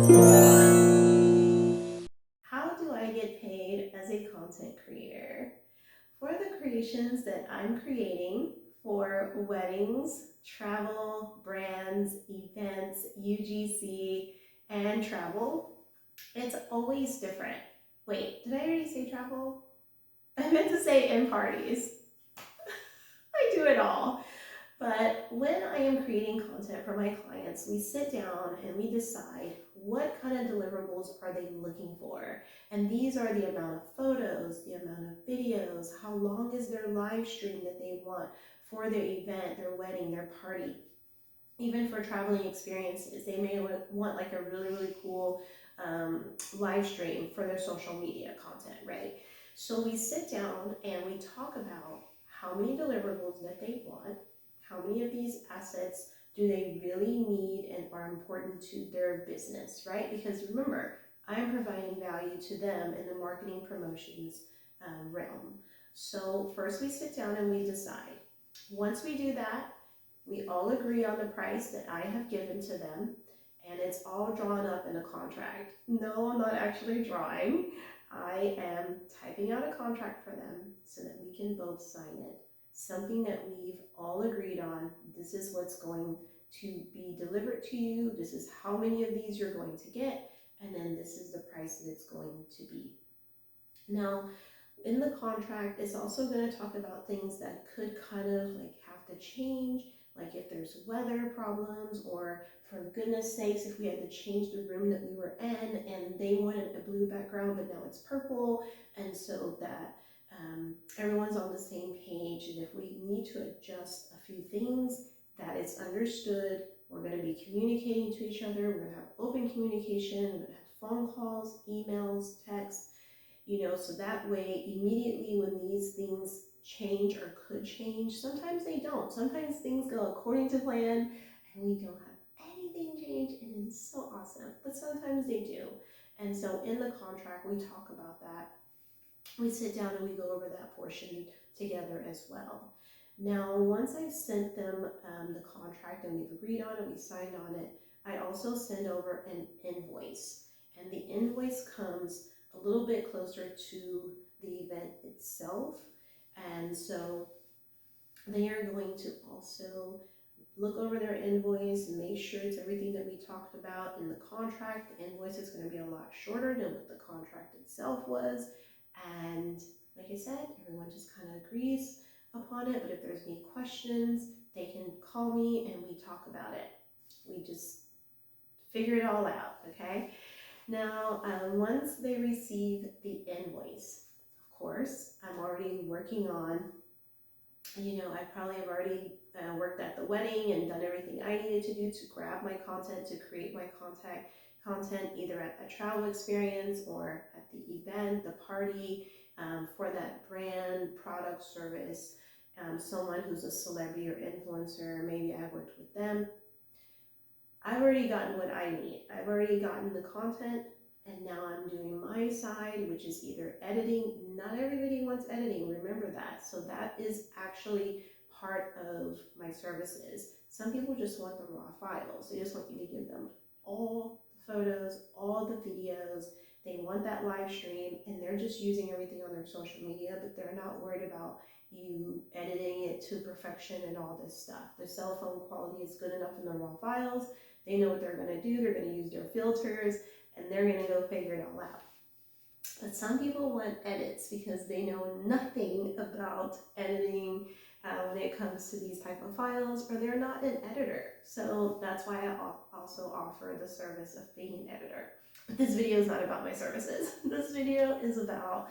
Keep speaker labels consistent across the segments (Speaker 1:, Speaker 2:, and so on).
Speaker 1: How do I get paid as a content creator? For the creations that I'm creating for weddings, travel, brands, events, UGC, and travel, it's always different. Wait, did I already say travel? I meant to say in parties. I do it all. But when I am creating content for my clients, we sit down and we decide what kind of deliverables are they looking for. And these are the amount of photos, the amount of videos, how long is their live stream that they want for their event, their wedding, their party. Even for traveling experiences, they may want like a really, really cool live stream for their social media content, right? So we sit down and we talk about how many deliverables that they want, how many of these assets do they really need and are important to their business, right? Because remember, I'm providing value to them in the marketing promotions realm. So first we sit down and we decide. Once we do that, we all agree on the price that I have given to them, and it's all drawn up in a contract. No, I'm not actually drawing. I am typing out a contract for them so that we can both sign it. Something that we've all agreed on. This is what's going to be delivered to you. This is how many of these you're going to get. And then this is the price that it's going to be. Now, in the contract, it's also going to talk about things that could kind of like have to change, like if there's weather problems, or for goodness sakes, if we had to change the room that we were in and they wanted a blue background, but now it's purple, and so that everyone's on the same page, and if we need to adjust a few things, that it's understood. We're going to be communicating to each other. We're going to have open communication. We're going to have phone calls, emails, texts, so that way immediately when these things change or could change, sometimes they don't. Sometimes things go according to plan and we don't have anything change, and it is so awesome. But sometimes they do. And so in the contract, we talk about that. We sit down and we go over that portion together as well. Now, once I've sent them the contract and we've agreed on it, we signed on it, I also send over an invoice. And the invoice comes a little bit closer to the event itself. And so they are going to also look over their invoice and make sure it's everything that we talked about in the contract. The invoice is going to be a lot shorter than what the contract itself was. And like I said, everyone just kind of agrees upon it. But if there's any questions, they can call me and we talk about it. We just figure it all out, okay? Now, once they receive the invoice, of course, I'm already working on, I probably have already worked at the wedding and done everything I needed to do to grab my content, to create my content either at a travel experience or at the event, the party, for that brand, product, service, someone who's a celebrity or influencer, maybe I worked with them. I've already gotten what I need. I've already gotten the content, and now I'm doing my side, which is either editing. Not everybody wants editing, remember that. So that is actually part of my services. Some people just want the raw files. They just want you to give them all the photos, all the videos. They want that live stream, and they're just using everything on their social media, but they're not worried about you editing it to perfection and all this stuff. The cell phone quality is good enough in the raw files. They know what they're going to do. They're going to use their filters, and they're going to go figure it all out. But some people want edits because they know nothing about editing when it comes to these type of files, or they're not an editor. So that's why I also offer the service of being an editor. But this video is not about my services. This video is about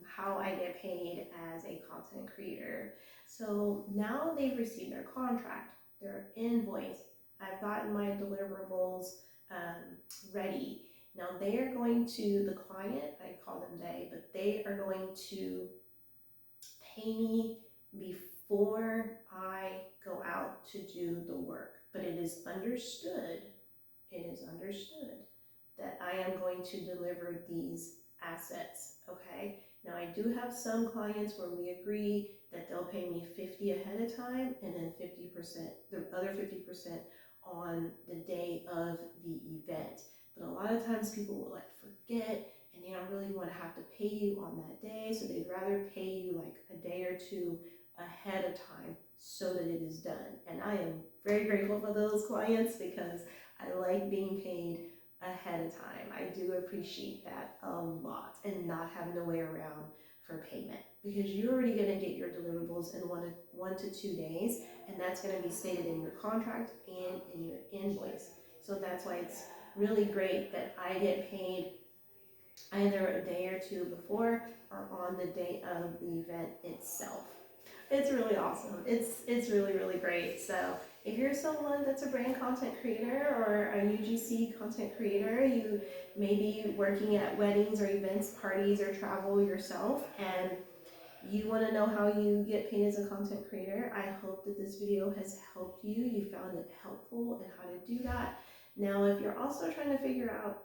Speaker 1: how I get paid as a content creator. So now they've received their contract, their invoice, I've gotten my deliverables ready. Now they are going to, the client, I call them they, but they are going to pay me before I go out to do the work. But it is understood that I am going to deliver these assets, okay? Now I do have some clients where we agree that they'll pay me 50 ahead of time and then 50%, the other 50% on the day of the event. lot of times people will like forget and they don't really want to have to pay you on that day, so they'd rather pay you like a day or two ahead of time so that it is done. And I am very grateful for those clients because I like being paid ahead of time. I do appreciate that a lot, and not having to wait around for payment, because you're already going to get your deliverables in 1 to 2 days, and that's going to be stated in your contract and in your invoice. So that's why it's really great that I get paid either a day or two before or on the day of the event itself. It's really awesome. It's really great. So if you're someone that's a brand content creator or a UGC content creator, you may be working at weddings or events, parties, or travel yourself, and you want to know how you get paid as a content creator, I hope that this video has helped you. You found it helpful and how to do that. Now, if you're also trying to figure out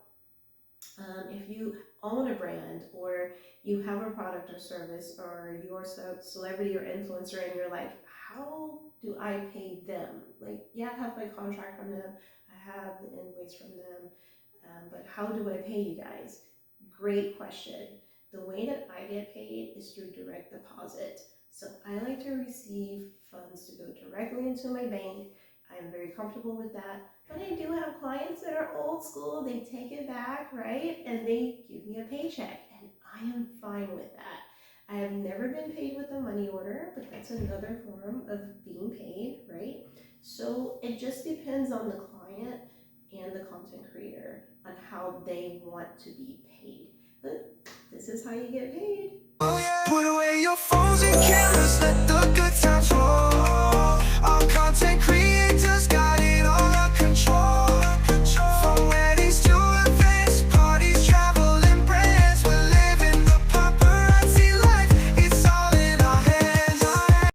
Speaker 1: if you own a brand, or you have a product or service, or you're a celebrity or influencer, and you're like, how do I pay them? Like, yeah, I have my contract from them, I have the invoice from them, but how do I pay you guys? Great question. The way that I get paid is through direct deposit. So I like to receive funds to go directly into my bank. I'm very comfortable with that. But I do have clients that are old school. They take it back, right? And they give me a paycheck, and I am fine with that. I have never been paid with a money order, but that's another form of being paid, right? So it just depends on the client and the content creator on how they want to be paid. But this is how you get paid.
Speaker 2: Put away your phones and cameras, let the good times